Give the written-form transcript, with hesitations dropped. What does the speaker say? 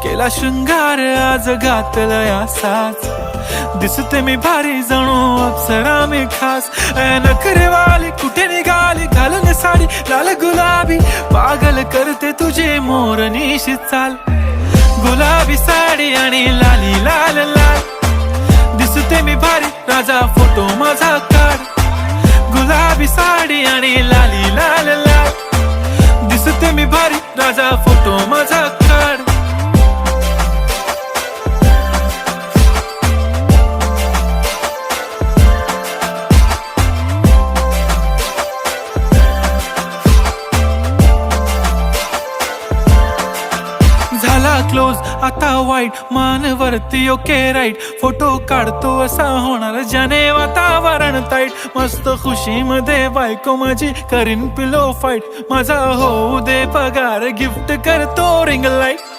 केला शृंगार आज घातलाय असाच, दिसते मी भारी जणू अप्सरा मी खास. नखरेवाली कुठे निघाली घालून साडी लाल गुलाबी, पागल करते तुझे मोरनीशी चाल. गुलाबी साडी आणि लाली लाल लाल, दिसते मी भारी राजा फोटो माझा काढ. गुलाबी साडी आणि लाली लाल लाल, दिसते मी भारी राजा फोटो माझा काढ. झाला क्लोज आता वाईट, मानवरती ओके राईट. फोटो काढतो असा होणार ज्याने वातावरण ताईट. मस्त खुशी मध्ये बायको माझी करीन पिलो फाईट. माझा होऊ दे पगार गिफ्ट करतो रिंग लाईट.